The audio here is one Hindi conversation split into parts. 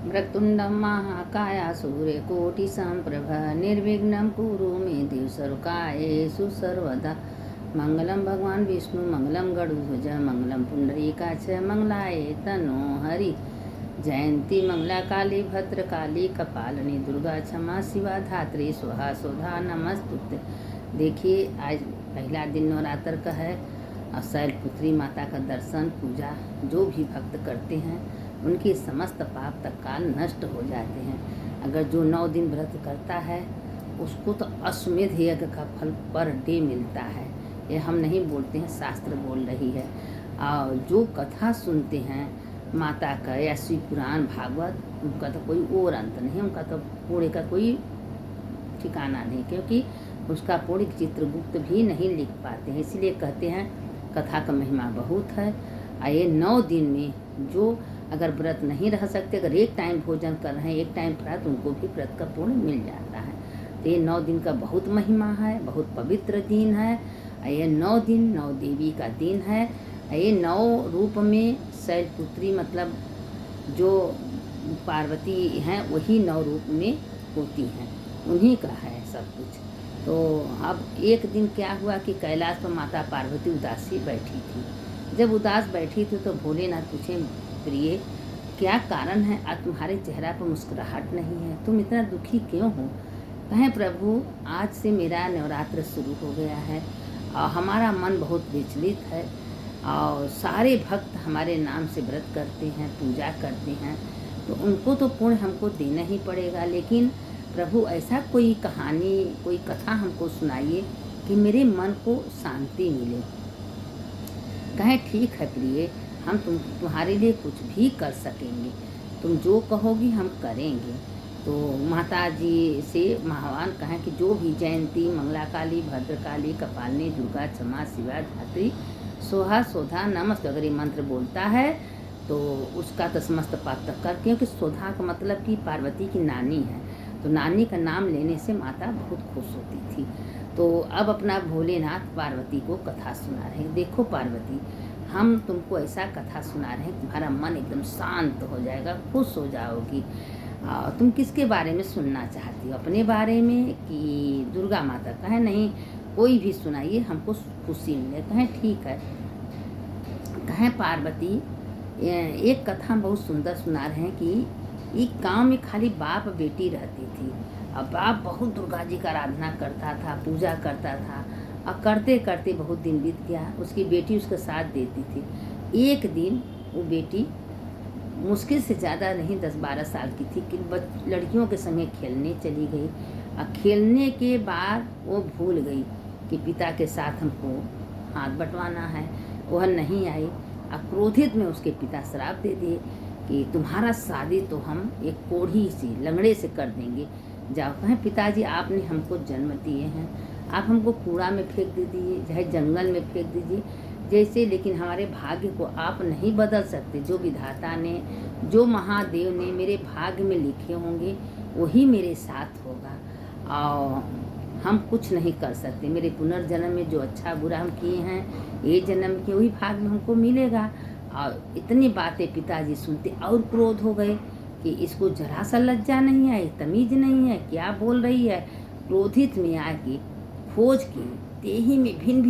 वक्रतुण्डं महाकाय सूर्यकोटिसम्प्रभ निर्विघ्नं कुरु मे देव सर्वकार्येषु सर्वदा। मंगलम भगवान विष्णु मंगलम गरुड़ध्वज मंगलम पुंडरीकाक्ष मंगलाय तनो हरि। जयंती मंगला काली भद्र काली कपालिनी दुर्गा क्षमा शिवा धात्री स्वाहा स्वधा नमस्तुते। देखिए आज पहला दिन नवरात्र का है और शैलपुत्री माता का दर्शन पूजा जो भी भक्त करते हैं उनके समस्त पाप तत्काल नष्ट हो जाते हैं। अगर जो 9 दिन व्रत करता है उसको तो अश्वमेध यज्ञ का फल पर डे मिलता है। ये हम नहीं बोलते हैं, शास्त्र बोल रही है। और जो कथा सुनते हैं माता का या शिव पुराण भागवत, उनका तो कोई और अंत नहीं, उनका तो पुण्य का कोई ठिकाना नहीं, क्योंकि उसका पुण्य चित्रगुप्त भी नहीं लिख पाते हैं। इसीलिए कहते हैं कथा का महिमा बहुत है। और ये 9 दिन में जो अगर व्रत नहीं रह सकते, अगर एक टाइम भोजन कर रहे हैं, एक टाइम व्रत, उनको भी व्रत का पुण्य मिल जाता है। तो ये 9 दिन का बहुत महिमा है, बहुत पवित्र दिन है। ये 9 दिन 9 देवी का दिन है। ये 9 रूप में शैलपुत्री मतलब जो पार्वती हैं वही 9 रूप में होती हैं, उन्हीं का है सब कुछ। तो अब एक दिन क्या हुआ कि कैलाश पर माता पार्वती उदासी बैठी थी। जब उदास बैठी थी तो भोलेनाथ पूछे, प्रिय क्या कारण है, आज तुम्हारे चेहरा पर मुस्कुराहट नहीं है, तुम इतना दुखी क्यों हो? कहें प्रभु आज से मेरा नवरात्र शुरू हो गया है और हमारा मन बहुत विचलित है और सारे भक्त हमारे नाम से व्रत करते हैं, पूजा करते हैं, तो उनको तो पुण्य हमको देना ही पड़ेगा। लेकिन प्रभु ऐसा कोई कहानी कोई कथा हमको सुनाइए कि मेरे मन को शांति मिले। कहें ठीक है प्रिय, हम तुम्हारे लिए कुछ भी कर सकेंगे, तुम जो कहोगी हम करेंगे। तो माता जी से भगवान कहें कि जो भी जयंती मंगला काली भद्रकाली कपालिनी दुर्गा क्षमा शिवा धात्री सोहा सोधा नमस्त अगर ये मंत्र बोलता है तो उसका तो समस्त पाप तक कर, क्योंकि सोधा का मतलब कि पार्वती की नानी है, तो नानी का नाम लेने से माता बहुत खुश होती थी। तो अब अपना भोलेनाथ पार्वती को कथा सुना रहे हैं। देखो पार्वती, हम तुमको ऐसा कथा सुना रहे हैं, तुम्हारा मन एकदम शांत हो जाएगा, खुश हो जाओगी। तुम किसके बारे में सुनना चाहती हो, अपने बारे में कि दुर्गा माता? कहें नहीं, कोई भी सुनाइए, हमको खुशी मिले। कहें ठीक है। कहें पार्वती, एक कथा बहुत सुंदर सुना रहे हैं कि एक गांव में खाली बाप बेटी रहती थी। और बाप बहुत दुर्गा जी का आराधना करता था, पूजा करता था, और करते करते बहुत दिन बीत गया। उसकी बेटी उसका साथ देती थी। एक दिन वो बेटी मुश्किल से ज़्यादा नहीं 10-12 साल की थी कि लड़कियों के संगे खेलने चली गई। और खेलने के बाद वो भूल गई कि पिता के साथ हमको हाथ बंटवाना है, वह नहीं आई। और क्रोधित में उसके पिता श्राप दे दिए कि तुम्हारा शादी तो हम एक कोढ़ी सी लंगड़े से कर देंगे, जाओ। कहें पिताजी आपने हमको जन्म दिए हैं, आप हमको कूड़ा में फेंक दीजिए, चाहे जंगल में फेंक दीजिए जैसे, लेकिन हमारे भाग्य को आप नहीं बदल सकते। जो विधाता ने, जो महादेव ने मेरे भाग्य में लिखे होंगे वही मेरे साथ होगा और हम कुछ नहीं कर सकते। मेरे पुनर्जन्म में जो अच्छा बुरा हम किए हैं, ये जन्म के वही भाग्य में हमको मिलेगा। और इतनी बातें पिताजी सुनते और क्रोध हो गए कि इसको जरा सा लज्जा नहीं आई, तमीज नहीं है, क्या बोल रही है। क्रोधित में आके खोज की तेही में भिन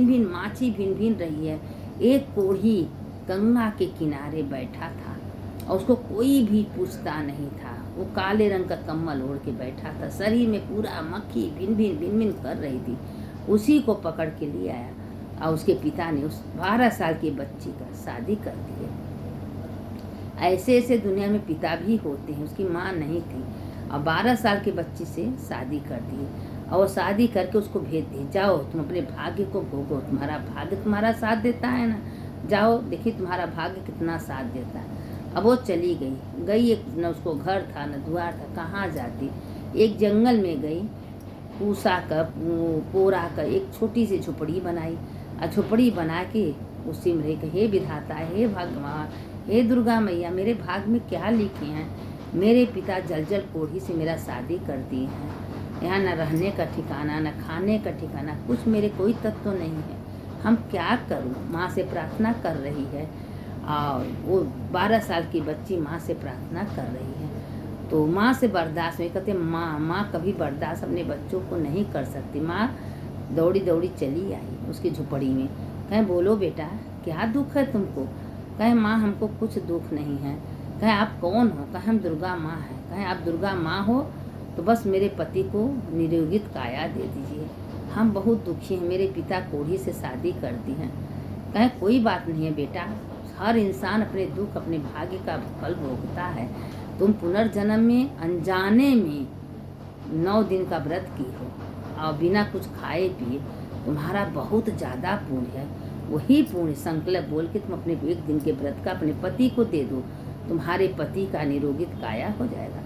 भिन माची भिन रही है। एक कोढ़ी गंगा के किनारे बैठा था और उसको कोई भी पूछता नहीं था। वो काले रंग का कम्बल ओढ़ के बैठा था, शरीर में पूरा मक्खी भिन भिन कर रही थी। उसी को पकड़ के ले आया और उसके पिता ने उस 12 साल की बच्ची का शादी कर दी। ऐसे ऐसे दुनिया में पिता भी होते हैं। उसकी माँ नहीं थी और 12 साल की बच्ची से शादी कर दी और वो शादी करके उसको भेज दी, जाओ तुम अपने भाग्य को भोगो, तुम्हारा भाग्य तुम्हारा साथ देता है ना, जाओ देखिए तुम्हारा भाग्य कितना साथ देता है। अब वो चली गई, एक न उसको घर था न द्वार था, कहाँ जाती। एक जंगल में गई, पूसा का पोरा का एक छोटी सी झोपड़ी बनाई और झोपड़ी बना के उसी में रही। हे विधाता, हे भगवान, हे दुर्गा मैया, मेरे भाग्य में क्या लिखे हैं? मेरे पिता जल कोढ़ी से मेरा शादी कर दिए हैं, यहाँ न रहने का ठिकाना न खाने का ठिकाना, कुछ मेरे कोई तत्व नहीं है, हम क्या करूँ? माँ से प्रार्थना कर रही है और वो 12 साल की बच्ची माँ से प्रार्थना कर रही है। तो माँ से बर्दाश्त नहीं कहते, माँ कभी बर्दाश्त अपने बच्चों को नहीं कर सकती। माँ दौड़ी दौड़ी चली आई उसकी झुपड़ी में। कहे बोलो बेटा क्या दुख है तुमको? कहे माँ हमको कुछ दुख नहीं है। कहे आप कौन हो? कहे हम दुर्गा माँ हैं। कहे आप दुर्गा माँ हो तो बस मेरे पति को निरोगित काया दे दीजिए, हम बहुत दुखी हैं, मेरे पिता कोढ़ी से शादी कर दी हैं। कहे कोई बात नहीं है बेटा, हर इंसान अपने दुख अपने भाग्य का फल भोगता है। तुम पुनर्जन्म में अनजाने में 9 दिन का व्रत की हो और बिना कुछ खाए पिए, तुम्हारा बहुत ज़्यादा पुण्य है। वही पुण्य संकल्प बोल के तुम अपने 1 दिन के व्रत का अपने पति को दे दो, तुम्हारे पति का निरोगित काया हो जाएगा।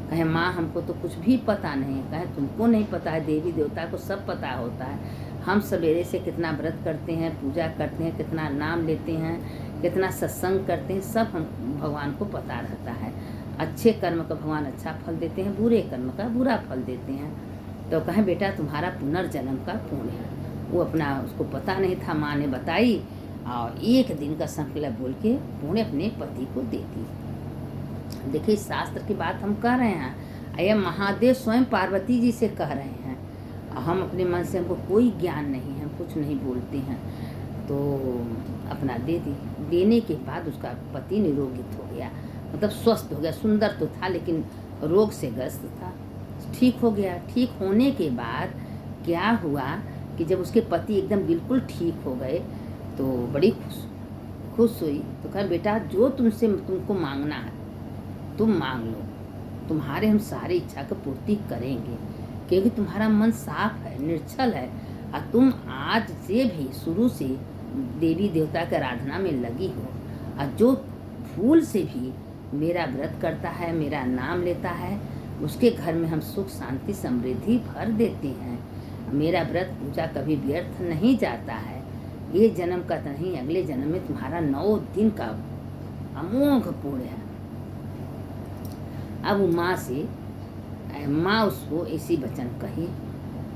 कहे माँ हमको तो कुछ भी पता नहीं। कहे तुमको नहीं पता है, देवी देवता को सब पता होता है। हम सवेरे से कितना व्रत करते हैं, पूजा करते हैं, कितना नाम लेते हैं, कितना सत्संग करते हैं, सब हम भगवान को पता रहता है। अच्छे कर्म का भगवान अच्छा फल देते हैं, बुरे कर्म का बुरा फल देते हैं। तो कहे बेटा तुम्हारा पुनर्जन्म का पुण्य है। वो अपना उसको पता नहीं था, माँ ने बताई और 1 दिन का संकल्प बोल के पुण्य अपने पति को दे दी। देखिए शास्त्र की बात हम कह रहे हैं, यह महादेव स्वयं पार्वती जी से कह रहे हैं। हम अपने मन से, हमको कोई ज्ञान नहीं है, हम कुछ नहीं बोलते हैं, तो अपना दे दी। देने के बाद उसका पति निरोगित हो गया, मतलब स्वस्थ हो गया। सुंदर तो था लेकिन रोग से ग्रस्त था, ठीक हो गया। ठीक होने के बाद क्या हुआ कि जब उसके पति एकदम बिल्कुल ठीक हो गए तो बड़ी खुश हुई। तो कहा बेटा जो तुमको मांगना है तुम मांग लो, तुम्हारे हम सारी इच्छा की पूर्ति करेंगे, क्योंकि तुम्हारा मन साफ है, निर्छल है और तुम आज से भी शुरू से देवी देवता की आराधना में लगी हो। और जो फूल से भी मेरा व्रत करता है, मेरा नाम लेता है, उसके घर में हम सुख शांति समृद्धि भर देते हैं। मेरा व्रत पूजा कभी व्यर्थ नहीं जाता है। ये जन्म का नहीं, अगले जन्म में तुम्हारा 9 दिन का अमोघ पुण्य है। अब माँ उसको ऐसी वचन कही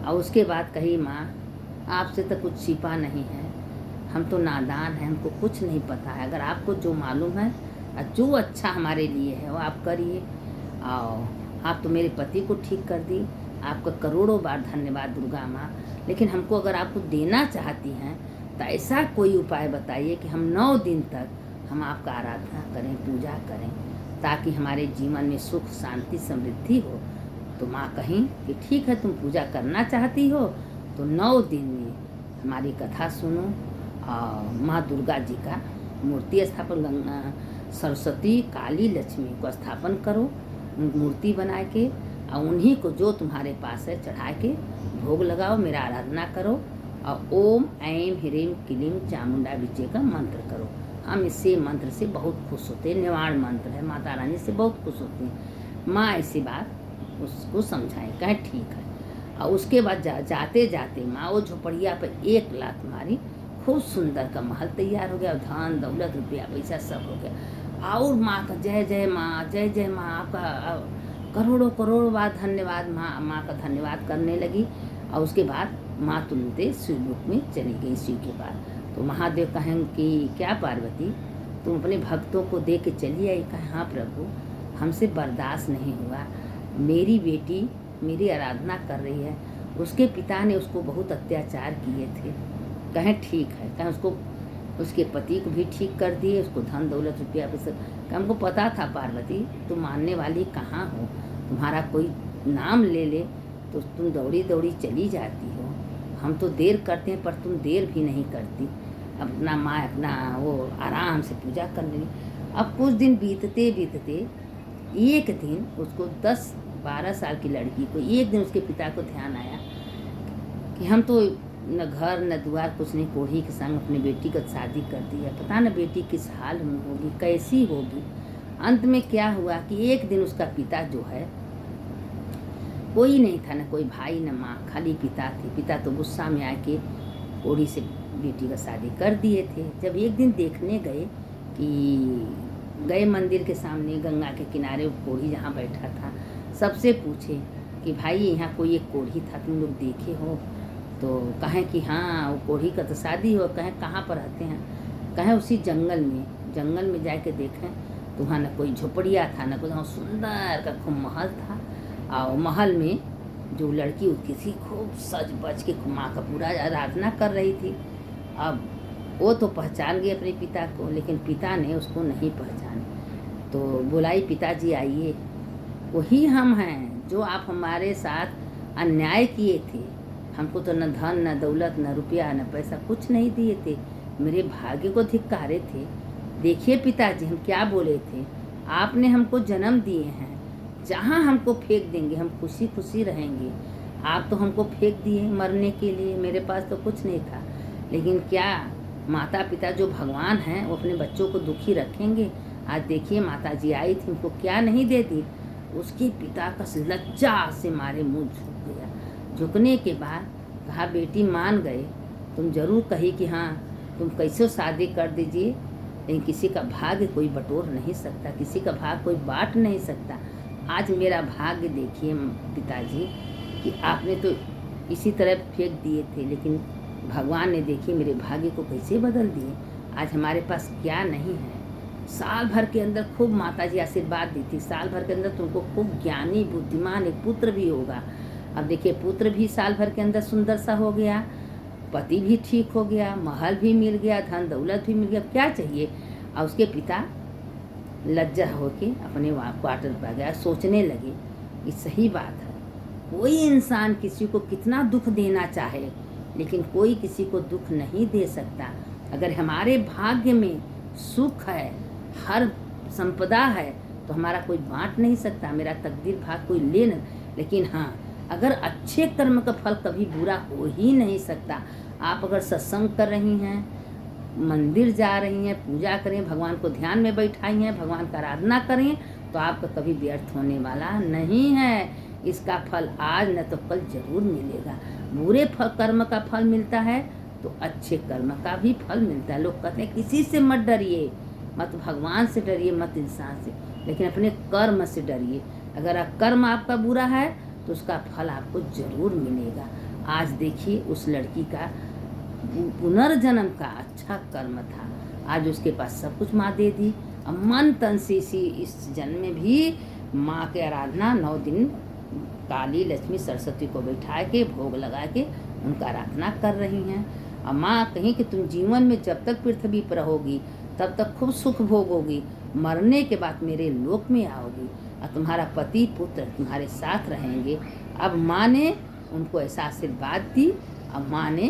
और उसके बाद कही, माँ आपसे तो कुछ छिपा नहीं है, हम तो नादान हैं, हमको कुछ नहीं पता है। अगर आपको जो मालूम है और जो अच्छा हमारे लिए है वो आप करिए। और आप तो मेरे पति को ठीक कर दी, आपका करोड़ों बार धन्यवाद दुर्गा माँ। लेकिन हमको अगर आपको देना चाहती हैं तो ऐसा कोई उपाय बताइए कि हम 9 दिन तक हम आपका आराधना करें, पूजा करें, ताकि हमारे जीवन में सुख शांति समृद्धि हो। तो माँ कहीं कि ठीक है, तुम पूजा करना चाहती हो तो 9 दिन में हमारी कथा सुनो और माँ दुर्गा जी का मूर्ति स्थापन, गंगा सरस्वती काली लक्ष्मी को स्थापन करो मूर्ति बना के, और उन्हीं को जो तुम्हारे पास है चढ़ा के भोग लगाओ, मेरा आराधना करो और ओम ऐं ह्रीं क्लीं चामुंडा विजय का मंत्र करो। हम इसी मंत्र से बहुत खुश होते हैं, निवारण मंत्र है, माता रानी से बहुत खुश होते हैं। माँ ऐसी बात उसको समझाएं, कहे ठीक है। और उसके बाद जाते जाते माँ वो झोपड़िया पर 1 लात मारी, खूब सुंदर का महल तैयार हो गया, धन दौलत रुपया पैसा सब हो गया। और माँ का जय जय माँ, जय जय माँ, आपका करोड़ों करोड़ों बार धन्यवाद। माँ का धन्यवाद करने लगी। और उसके बाद माँ तुरंत शिवलोक में चली गई शिव के पास। तो महादेव कहें कि क्या पार्वती तुम अपने भक्तों को दे के चली आई? कहा हाँ प्रभु, हमसे बर्दाश्त नहीं हुआ, मेरी बेटी मेरी आराधना कर रही है, उसके पिता ने उसको बहुत अत्याचार किए थे। कहें ठीक है। कहें उसको उसके पति को भी ठीक कर दिए, उसको धन दौलत रुपया पैसा। हमको पता था पार्वती तुम मानने वाली कहाँ हो, तुम्हारा कोई नाम ले ले तो तुम दौड़ी दौड़ी चली जाती हो। हम तो देर करते हैं पर तुम देर भी नहीं करती, अपना माँ अपना वो आराम से पूजा करने लगी। अब कुछ दिन बीतते बीतते एक दिन उसको 10-12 साल की लड़की को एक दिन उसके पिता को ध्यान आया कि हम तो न घर न द्वार कुछ नहीं, कोढ़ी के संग अपनी बेटी का शादी कर दी है, पता न बेटी किस हाल में होगी, कैसी होगी। अंत में क्या हुआ कि एक दिन उसका पिता जो है, कोई नहीं था, न कोई भाई न माँ, खाली पिता थे। पिता तो गुस्सा में आके कोढ़ी से बेटी का शादी कर दिए थे। जब एक दिन देखने गए मंदिर के सामने गंगा के किनारे कोढ़ी जहाँ बैठा था, सबसे पूछे कि भाई यहाँ कोई एक कोढ़ी था, तुम लोग देखे हो? तो कहें कि हाँ वो कोढ़ी का तो शादी हो। कहें कहाँ पर रहते हैं? कहें उसी जंगल में जाके देखें तो वहाँ न कोई झोपड़िया था न कोई, वहाँ सुंदर का खूब महल था। और महल में जो लड़की उसकी थी खूब सज बज के माँ का पूरा आराधना कर रही थी। अब वो तो पहचान गई अपने पिता को, लेकिन पिता ने उसको नहीं पहचाना। तो बुलाई, पिताजी आइए, वही हम हैं जो आप हमारे साथ अन्याय किए थे। हमको तो न धन न दौलत न रुपया न पैसा कुछ नहीं दिए थे, मेरे भाग्य को धिक्कारे थे। देखिए पिताजी, हम क्या बोले थे, आपने हमको जन्म दिए हैं, जहाँ हमको फेंक देंगे हम खुशी खुशी रहेंगे। आप तो हमको फेंक दिए मरने के लिए, मेरे पास तो कुछ नहीं था। लेकिन क्या माता पिता जो भगवान हैं वो अपने बच्चों को दुखी रखेंगे? आज देखिए माता जी आई थी, उनको क्या नहीं देती। उसके पिता का लज्जा से मारे मुंह झुक गया। झुकने के बाद कहा, बेटी मान गए, तुम जरूर कही कि हाँ तुम कैसे शादी कर दीजिए, लेकिन किसी का भाग्य कोई बटोर नहीं सकता, किसी का भाग्य कोई बांट नहीं सकता। आज मेरा भाग्य देखिए पिताजी कि आपने तो इसी तरह फेंक दिए थे, लेकिन भगवान ने देखिए मेरे भाग्य को कैसे बदल दिए। आज हमारे पास क्या नहीं है। साल भर के अंदर खूब माताजी आशीर्वाद दी थी, साल भर के अंदर तुमको खूब ज्ञानी बुद्धिमान एक पुत्र भी होगा। अब देखिए पुत्र भी साल भर के अंदर सुंदर सा हो गया, पति भी ठीक हो गया, महल भी मिल गया, धन दौलत भी मिल गया, क्या चाहिए। और उसके पिता लज्जा होके अपने क्वार्टर पर गया, सोचने लगे ये सही बात है, कोई इंसान किसी को कितना दुख देना चाहे लेकिन कोई किसी को दुख नहीं दे सकता। अगर हमारे भाग्य में सुख है, हर संपदा है, तो हमारा कोई बांट नहीं सकता, मेरा तकदीर भाग कोई ले न। लेकिन हाँ, अगर अच्छे कर्म का फल कभी बुरा हो ही नहीं सकता। आप अगर सत्संग कर रही हैं, मंदिर जा रही हैं, पूजा करें, भगवान को ध्यान में बैठाई हैं, भगवान का आराधना करें, तो आपका कभी व्यर्थ होने वाला नहीं है। इसका फल आज न तो कल जरूर मिलेगा। बुरे कर्म का फल मिलता है तो अच्छे कर्म का भी फल मिलता है। लोग कहते हैं किसी से मत डरिए, मत भगवान से डरिए, मत इंसान से, लेकिन अपने कर्म से डरिए। अगर कर्म आपका बुरा है तो उसका फल आपको जरूर मिलेगा। आज देखिए उस लड़की का पुनर्जन्म का अच्छा कर्म था, आज उसके पास सब कुछ माँ दे दी। अब मन तन से इस जन्म में भी माँ की आराधना 9 दिन काली लक्ष्मी सरस्वती को बैठा के भोग लगा के उनका आराधना कर रही हैं। और माँ कहीं कि तुम जीवन में जब तक पृथ्वी पर रहोगी तब तक खूब सुख भोगोगी, मरने के बाद मेरे लोक में आओगी और तुम्हारा पति पुत्र तुम्हारे साथ रहेंगे। अब माँ ने उनको ऐसा आशीर्वाद दी। अब माँ ने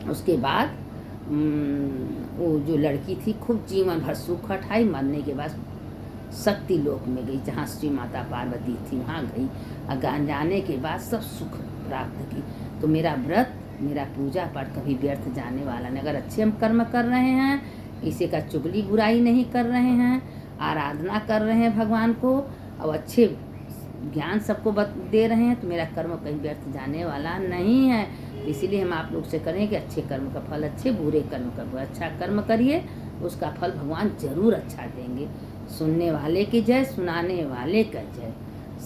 उसके बाद वो जो लड़की थी खूब जीवन भर सुख उठाई, मरने के बाद शक्ति लोक में गई, जहाँ श्री माता पार्वती थी वहाँ गई। और जाने के बाद सब सुख प्राप्त की। तो मेरा व्रत, मेरा पूजा पाठ कभी व्यर्थ जाने वाला नहीं। अगर अच्छे हम कर्म कर रहे हैं, किसी का चुगली बुराई नहीं कर रहे हैं, आराधना कर रहे हैं भगवान को और अच्छे ज्ञान सबको दे रहे हैं, तो मेरा कर्म कहीं व्यर्थ जाने वाला नहीं है। इसीलिए हम आप लोग से करें कि अच्छे कर्म का फल अच्छे, बुरे कर्म का बुरा। अच्छा कर्म करिए, उसका फल भगवान जरूर अच्छा देंगे। सुनने वाले की जय, सुनाने वाले का जय।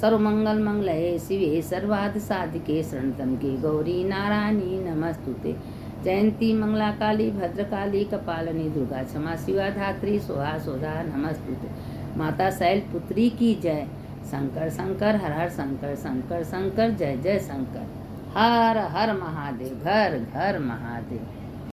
सर्वमंगल मंगलये शिवे सर्वार्थ साधिके शरणतम के गौरी नारायणी नमस्तुते। जयंती मंगला काली भद्रकाली कपालिनी दुर्गा क्षमा शिवा धात्री सोहा सोधा नमस्तुते। माता शैल पुत्री की जय। शंकर शंकर हर हर शंकर शंकर शंकर जय जय शंकर। हर हर महादेव, घर घर महादेव।